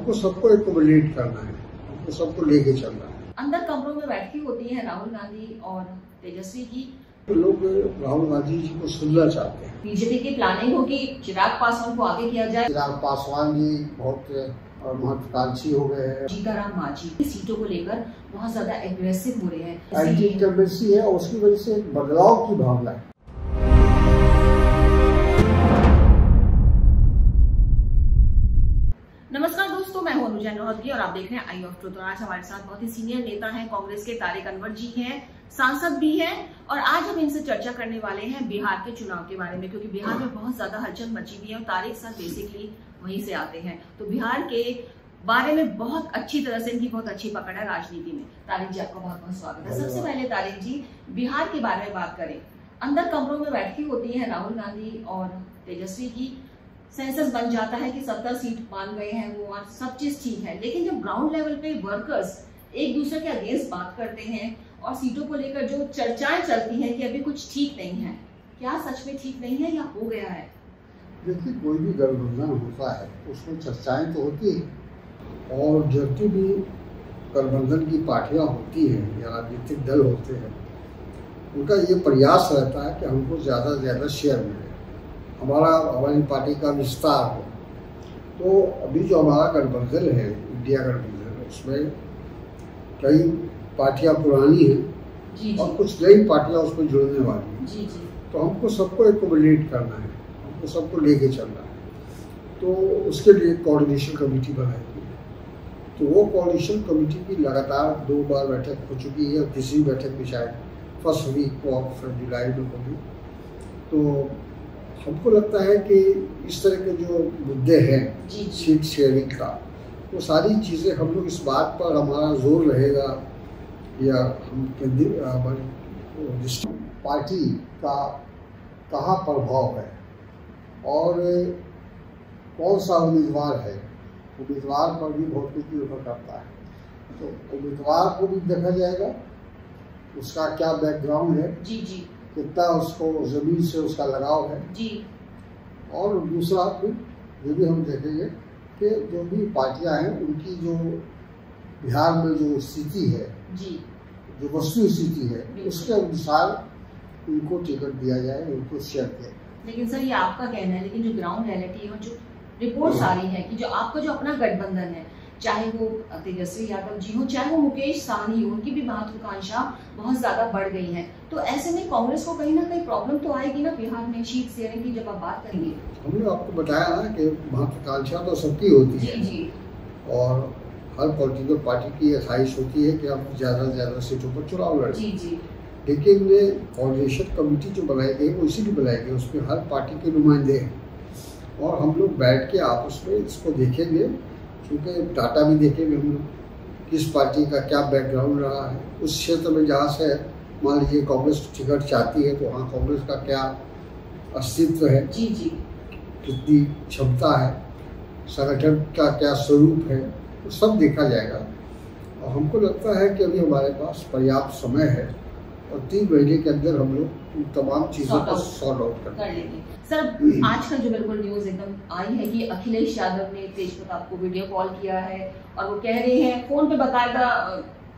हमको सबको एकोमोडेट करना है, हमको सबको लेके चलना है। अंदर कमरों में बैठकी होती है राहुल गांधी और तेजस्वी की। तो लोग राहुल गांधी जी को सुनना चाहते हैं। बीजेपी की प्लानिंग होगी चिराग पासवान को आगे किया जाए। चिराग पासवान जी बहुत महत्वाकांक्षी हो गए हैं। जीताराम मांझी सीटों को लेकर बहुत ज्यादा एग्रेसिव हो रहे हैं। एंटी इंकम्बेंसी है और उसकी वजह से एक बदलाव की भावना है। नमस्कार दोस्तों, मैं हूं अनुजा नौहतगी और आप देख रहे हैं आई ऑफ ट्रुथ। आज हमारे साथ बहुत ही सीनियर नेता हैं, कांग्रेस के तारिक अनवर जी हैं, सांसद भी हैं और आज हम इनसे चर्चा करने वाले हैं बिहार के चुनाव के बारे में, क्योंकि बिहार में बहुत ज्यादा हलचल मची हुई है और तारिक सर बेसिकली वहीं से आते हैं। तो बिहार के बारे में बहुत अच्छी तरह से इनकी बहुत अच्छी पकड़ है राजनीति में। तारिक जी, आपका बहुत बहुत स्वागत है। सबसे पहले तारिक जी, बिहार के बारे में बात करें। अंदर कमरों में बैठकी होती है राहुल गांधी और तेजस्वी की। सेंसस बन जाता है कि 70 सीट मान गए हैं वो और सब चीज ठीक है, लेकिन जब ग्राउंड लेवल पे वर्कर्स एक दूसरे के अगेंस्ट बात करते हैं और सीटों को लेकर जो चर्चाएं चलती हैं कि अभी कुछ ठीक नहीं है, क्या सच में ठीक नहीं है या हो गया है? देखिए, कोई भी गठबंधन होता है उसमें चर्चाएं तो होती है और जितनी भी गठबंधन की पार्टियां होती हैं या राजनीतिक दल होते हैं, उनका ये प्रयास रहता है कि हमको ज़्यादा से ज़्यादा शेयर मिले, हमारी पार्टी का विस्तार हो। तो अभी जो हमारा गठबंधन है, इंडिया गठबंधन, उसमें कई पार्टियां पुरानी हैं और कुछ नई पार्टियां उसमें जुड़ने वाली हैं। तो हमको सबको एकोमोडेट करना है, हमको सबको लेके चलना है। तो उसके लिए कोऑर्डिनेशन कमेटी बनाई गई है। तो वो कोऑर्डिनेशन कमेटी की लगातार 2 बार बैठक हो चुकी है और तीसरी बैठक भी शायद फर्स्ट वीक ऑफ जुलाई में होगी। तो हमको लगता है कि इस तरह के जो मुद्दे हैं सीट शेयरिंग का, वो सारी चीज़ें हम लोग इस बात पर हमारा जोर रहेगा या हम हमारी पार्टी का कहाँ प्रभाव है और कौन सा उम्मीदवार है, उम्मीदवार पर भी बहुत कुछ निर्भर करता है। तो उम्मीदवार को भी देखा जाएगा, उसका क्या बैकग्राउंड है, कितना उसको जमीन से उसका लगाव है जी। और दूसरा ये भी हम देखेंगे कि जो भी पार्टियां हैं उनकी जो बिहार में जो स्थिति है जी, जो वस्तु स्थिति है, उसके अनुसार उनको टिकट दिया जाए, उनको शेयर किया। लेकिन सर, ये आपका कहना है, लेकिन जो ग्राउंड रियलिटी है और जो रिपोर्ट्स आ रही है कि जो आपका जो अपना गठबंधन है, चाहे वो तेजस्वी यादव जी हो, चाहे वो मुकेश सहनी हो, उनकी भी महत्वाकांक्षा बहुत ज्यादा बढ़ गई है। तो ऐसे में कांग्रेस को कहीं ना कहीं प्रॉब्लम तो आएगी ना बिहार में सीट शेयरिंग की, जब आप बात करेंगे। हमने आपको बताया ना कि महत्वाकांक्षा तो सबकी होती है जी। और हर पॉलिटिकल पार्टी की ख्वाहिश होती है कि आप ज्यादा से ज्यादा सीटों पर चुनाव लड़ें जी। लेकिन कोऑर्डिनेशन कमेटी जो बनाई गई वो इसीलिए बनाई गई, उसमें हर पार्टी के नुमाइंदे हैं और हम लोग बैठ के आपस में इसको देखेंगे, क्योंकि डाटा भी देखेंगे हम लोग किस पार्टी का क्या बैकग्राउंड रहा है उस क्षेत्र में। जहाँ से मान लीजिए कांग्रेस टिकट चाहती है तो वहाँ कांग्रेस का क्या अस्तित्व है जी, कितनी क्षमता है, संगठन का क्या स्वरूप है, तो सब देखा जाएगा। और हमको लगता है कि अभी हमारे पास पर्याप्त समय है और 3 महीने के अंदर हम लोग तमाम चीजों को सॉर्ट आउट कर लेंगे। सर, आजकल जो बिल्कुल न्यूज एकदम आई है कि अखिलेश यादव ने तेज प्रताप को वीडियो कॉल किया है और वो कह रहे हैं, फोन पे बकायदा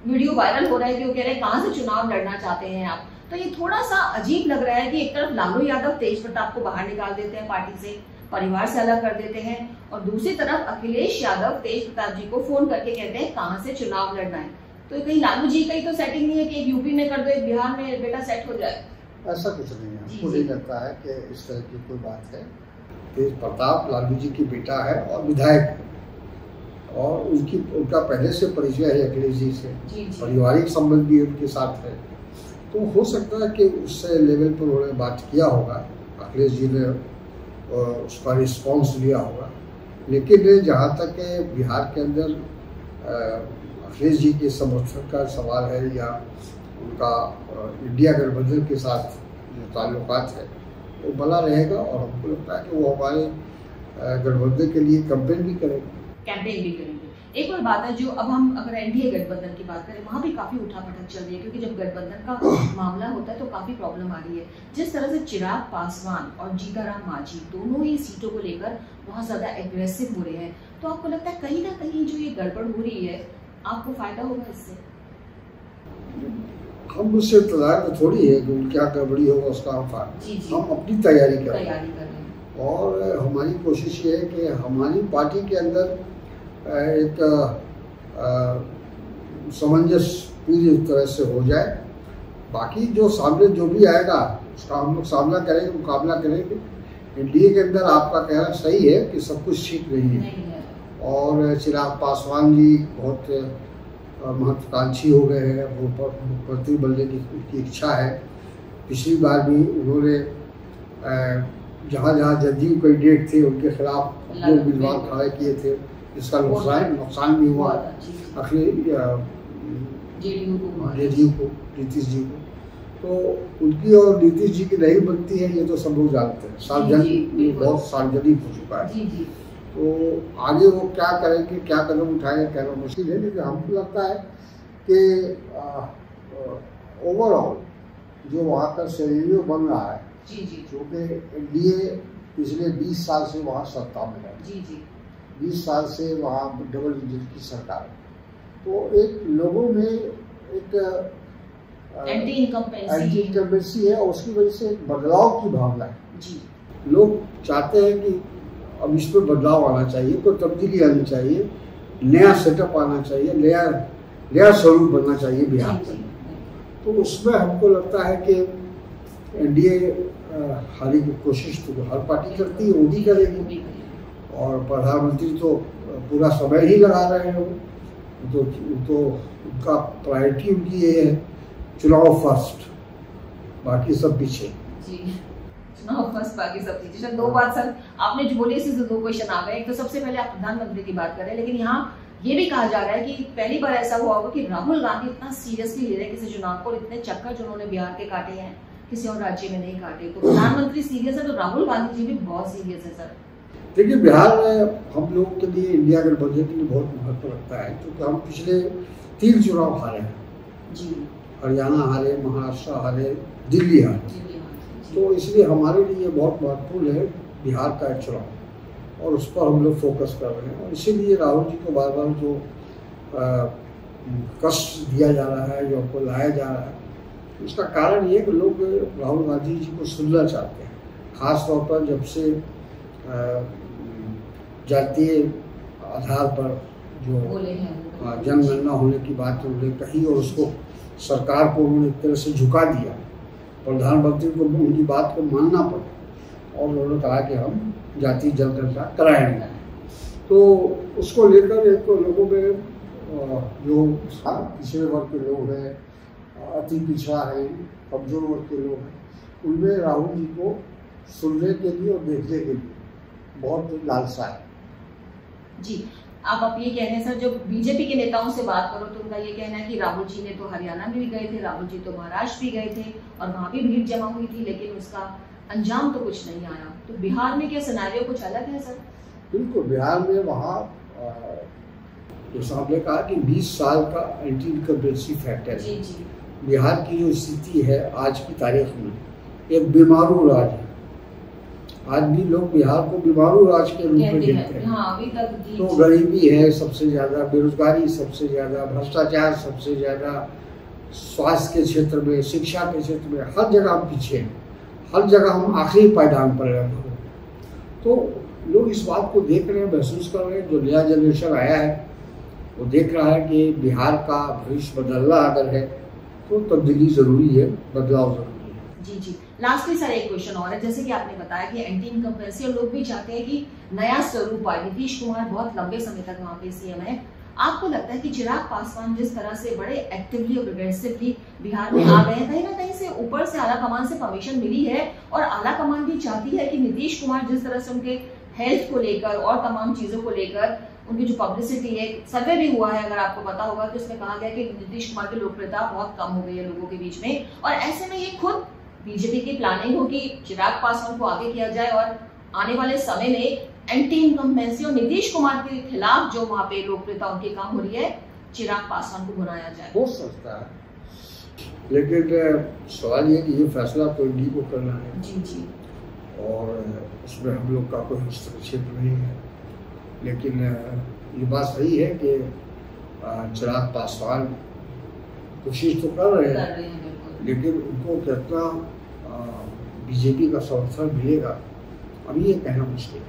वीडियो वायरल हो रहा है कि वो कह रहे हैं कहाँ से चुनाव लड़ना चाहते हैं आप। तो ये थोड़ा सा अजीब लग रहा है कि एक तरफ लालू यादव तेज प्रताप को बाहर निकाल देते हैं, पार्टी से, परिवार से अलग कर देते हैं, और दूसरी तरफ अखिलेश यादव तेज प्रताप जी को फोन करके कहते हैं कहाँ से चुनाव लड़ना है। तो कहीं लालू जी का ही तो सेटिंग नहीं है कि एक यूपी में कर दो, एक बिहार में बेटा सेट हो जाए? ऐसा कुछ नहीं है, हमको नहीं लगता है कि इस तरह की कोई बात है। तेज प्रताप लालू जी की बेटा है और विधायक है और उनका पहले से परिचय है अखिलेश जी से, पारिवारिक संबंध भी उनके साथ है। तो हो सकता है कि उस लेवल पर उन्होंने बात किया होगा, अखिलेश जी ने उसका रिस्पॉन्स लिया होगा। लेकिन जहाँ तक बिहार के अंदर अखिलेश जी के समर्थन का सवाल है या उनका इंडिया गठबंधन के साथ जो ताल्लुकात है वो बना रहेगा और हमको लगता है कि वो हमारे गठबंधन के लिए कैंपेन भी करेंगे। एक और बात है, जो अब हम अगर एनडीए गठबंधन की बात करें, वहाँ भी काफी उठापटक चल रही है, क्योंकि जब गठबंधन का मामला होता है तो काफी प्रॉब्लम आ रही है। जिस तरह से चिराग पासवान और जीताराम मांझी दोनों ही सीटों को लेकर बहुत ज्यादा एग्रेसिव हो रहे हैं, तो आपको लगता है कहीं ना कहीं जो ये गड़बड़ हो रही है, आपको फायदा होगा इससे? हम उससे इंतजार में थोड़ी है कि क्या गड़बड़ी होगा उसका हम अपनी तैयारी कर रहे हैं। और हमारी कोशिश ये है कि हमारी पार्टी के अंदर एक सामंजस्य पूरी तरह से हो जाए। बाकी जो सामने जो भी आएगा उसका हम लोग सामना करेंगे, मुकाबला करेंगे। एनडीए के अंदर आपका कहना सही है कि सब कुछ ठीक नहीं है। और चिराग पासवान जी बहुत महत्वाकांक्षी हो गए हैं, वो मुख्यमंत्री बनने की उनकी इच्छा है। पिछली बार भी उन्होंने जहाँ जहाँ जदयू कैंडिडेट थे उनके खिलाफ जो उम्मीदवार खड़े किए थे, जिसका नुकसान भी हुआ जेडीयू को, नीतीश जी को। तो उनकी और नीतीश जी की नहीं बनती है, ये तो सब लोग जानते हैं, सार्वजनिक बहुत सार्वजनिक हो चुका है। तो आगे वो क्या करेंगे, क्या कदम उठाएंगे, कहना मुश्किल है। लेकिन हमको लगता है कि ओवरऑल जो वहाँ का सिनेरियो बन रहा है, क्योंकि एनडीए पिछले 20 साल से वहाँ सत्ता में है, 20 साल से वहाँ डबल इंजन की सरकार है, तो एक लोगों में एक एंटी इनकम्बेंसी है, और उसकी वजह से एक बदलाव की भावना है। लोग चाहते हैं कि अब इस पर बदलाव आना चाहिए, कोई तब्दीली आनी चाहिए, नया सेटअप आना चाहिए, नया स्वरूप बनना चाहिए बिहार में। तो उसमें हमको लगता है कि एनडीए हारी की कोशिश तो हर पार्टी करती है, वो भी करेगी। और प्रधानमंत्री तो पूरा समय ही लगा रहे हैं, तो उनका प्रायोरिटी उनकी ये है चुनाव फर्स्ट, बाकी सब पीछे। चुनाव फर्स्ट, बाकी सब चीजें। दो बात सर आपने जो बोली, इससे दो क्वेश्चन आ गए। एक तो सबसे पहले आप प्रधानमंत्री की बात कर रहे हैं, लेकिन यहाँ ये भी कहा जा रहा है कि पहली बार ऐसा हुआ होगा कि राहुल गांधी इतना सीरियसली ले रहे हैं किसी चुनाव को, इतने चक्कर जो उन्होंने बिहार के काटे हैं किसी और राज्य में नहीं काटे। तो प्रधानमंत्री सीरियस है, तो राहुल गांधी जी भी बहुत सीरियस है सर। देखिए, बिहार में हम लोगों के लिए, इंडिया गठबंधन के लिए बहुत महत्व रखता है, क्योंकि हम पिछले 3 चुनाव हारे हैं जी। हरियाणा हारे, महाराष्ट्र हारे, दिल्ली हारे। तो इसलिए हमारे लिए बहुत महत्वपूर्ण है बिहार का एक चुनाव, और उस पर हम लोग फोकस कर रहे हैं। और इसीलिए राहुल जी को बार बार जो कष्ट दिया जा रहा है, जो हमको लाया जा रहा है, उसका कारण ये कि लोग राहुल गांधी जी को सुनना चाहते हैं। खास तौर पर जब से जातीय आधार पर जो जनगणना होने की बात उन्होंने कही, और उसको सरकार को उन्होंने एक तरह से झुका दिया, प्रधानमंत्री को उनकी बात को मानना पड़ा, और उन्होंने कहा कि हम जातीय जनगणना कराएंगे। तो उसको लेकर एक तो लोगों में जो पिछड़े वर्ग के लोग हैं, अति पिछड़ा है, कमजोर वर्ग के लोग हैं, उनमें राहुल जी को सुनने के लिए और देखने के लिए बहुत लालसा है जी। आप ये कह रहे हैं सर, जब बीजेपी के नेताओं से बात करो तो उनका ये कहना है कि राहुल जी ने तो हरियाणा में भी गए थे, राहुल जी तो महाराष्ट्र भी गए थे, और वहां भी भीड़ जमा हुई थी, लेकिन उसका अंजाम तो कुछ नहीं आया। तो बिहार में क्या सिनेरियो कुछ अलग है सर? बिल्कुल, बिहार में वहाँ जैसा आपने कहा कि 20 साल का एंटी इनकम्बेंसी फैक्टर है। बिहार की जो स्थिति है आज की तारीख में, एक बीमारू राज है। आज भी लोग बिहार को बीमारू राज के रूप में देखते हैं। हाँ, तो गरीबी है सबसे ज्यादा, बेरोजगारी सबसे ज्यादा, भ्रष्टाचार सबसे ज्यादा, स्वास्थ्य के क्षेत्र में, शिक्षा के क्षेत्र में, हर जगह हम पीछे हैं, हर जगह हम आखिरी पायदान पर हैं। तो लोग इस बात को देख रहे हैं, महसूस कर रहे हैं। जो नया जनरेशन आया है वो देख रहा है कि बिहार का भविष्य बदलना अगर है तो तब्दीली जरूरी है, बदलाव जरूरी है। जी जी। लास्टली सर एक क्वेश्चन और है, जैसे कि आपने बताया कि एंटी इनकम्बेंसी, और लोग भी चाहते हैं कि नया स्वरूप आए। नीतीश कुमार बहुत लंबे समय तक वहाँ पे सीएम है। आपको लगता है कि चिराग पासवान जिस तरह से बड़े एक्टिवली और प्रोग्रेसिवली बिहार में आ गए हैं, कहीं ना कहीं से ऊपर से आला कमान से परमिशन मिली है, और आला कमान भी चाहती है कि नीतीश कुमार जिस तरह से उनके हेल्थ को लेकर और तमाम चीजों को लेकर उनकी जो पब्लिसिटी है, सर्वे भी हुआ है अगर आपको पता होगा, तो इसमें कहा गया कि नीतीश कुमार की लोकप्रियता बहुत कम हो गई है लोगों के बीच में, और ऐसे में ये खुद बीजेपी की प्लानिंग हो कि चिराग पासवान को आगे किया जाए और आने वाले समय में एंटी इनकम्बेंसी और नीतीश कुमार के खिलाफ जो वहाँ पे लोकप्रियता उनके काम हो रही है, चिराग पासवान को बुलाया जाए? हो सकता है, लेकिन सवाल ये कि ये फैसला तो इन्हीं को करना है। जी जी। और उसमें हम लोग का कोई हस्तक्षेप नहीं है। लेकिन ये बात सही है कि चिराग पासवान कोशिश तो कर रहे हैं, लेकिन उनको कितना बीजेपी का समर्थन मिलेगा अभी ये कहना मुश्किल है।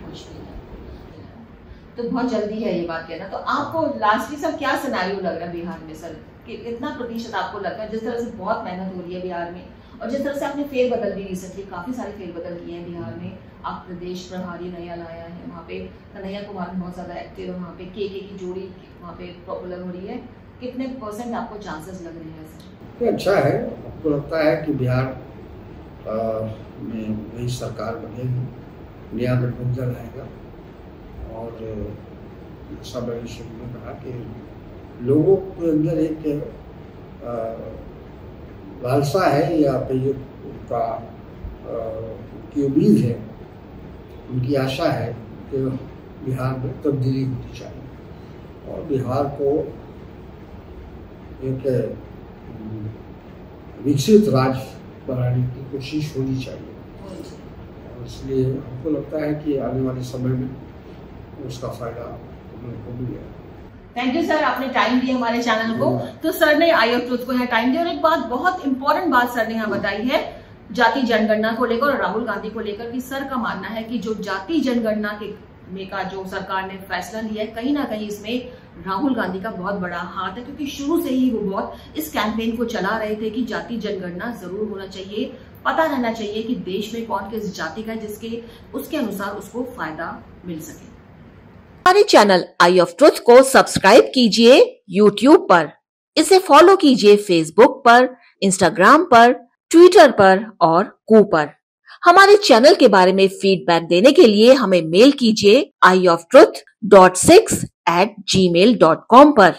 तो बहुत जल्दी है ये बात कहना। तो आपको लास्टली सर क्या सिनेरियो लग रहा है बिहार में सर, कि कितना प्रतिशत आपको लगता है, जिस तरह से बहुत मेहनत हो रही है बिहार में और जिस तरह से आपने फेरबदल भी रिसेंटली काफी सारे फेरबदल किए हैं बिहार में, आप प्रदेश प्रभारी नया लाया है, वहाँ पे कन्हैया कुमार बहुत ज्यादा एक्टिव है, वहाँ पे के की जोड़ी वहाँ पे पॉपुलर हो रही है, कितने % आपको चांसेस लग रहे हैं सर? अच्छा है, आपको लगता है कि बिहार में नई सरकार बनेगी, नया गठबंधन आएगा? और जैसा मैंने शुरू में कहा कि लोगों के अंदर एक लालसा है या फिर उनका की उम्मीद है, उनकी आशा है कि बिहार में तब्दीली होनी चाहिए और बिहार को एक विकसित राज्य बनाने की कोशिश होनी चाहिए। और इसलिए हमको लगता है कि आने वाले समय में उसका फायदा उनको मिलेगा। थैंक यू सर, आपने टाइम दिया हमारे चैनल को। तो सर ने आई ऑफ ट्रुथ को यहाँ टाइम दिया और एक बात बहुत इंपॉर्टेंट बात सर ने यहाँ बताई है जाति जनगणना को लेकर और राहुल गांधी को लेकर, कि सर का मानना है कि जो जाति जनगणना के का जो सरकार ने फैसला लिया है, कहीं ना कहीं इसमें राहुल गांधी का बहुत बड़ा हाथ है, क्योंकि शुरू से ही वो बहुत इस कैंपेन को चला रहे थे कि जाति जनगणना जरूर होना चाहिए, पता रहना चाहिए कि देश में कौन किस जाति का है, जिसके उसके अनुसार उसको फायदा मिल सके। हमारे चैनल आई ऑफ ट्रुथ को सब्सक्राइब कीजिए YouTube पर, इसे फॉलो कीजिए Facebook पर, Instagram पर, Twitter पर और कू पर। हमारे चैनल के बारे में फीडबैक देने के लिए हमें मेल कीजिए ioftruth.6@gmail.com पर।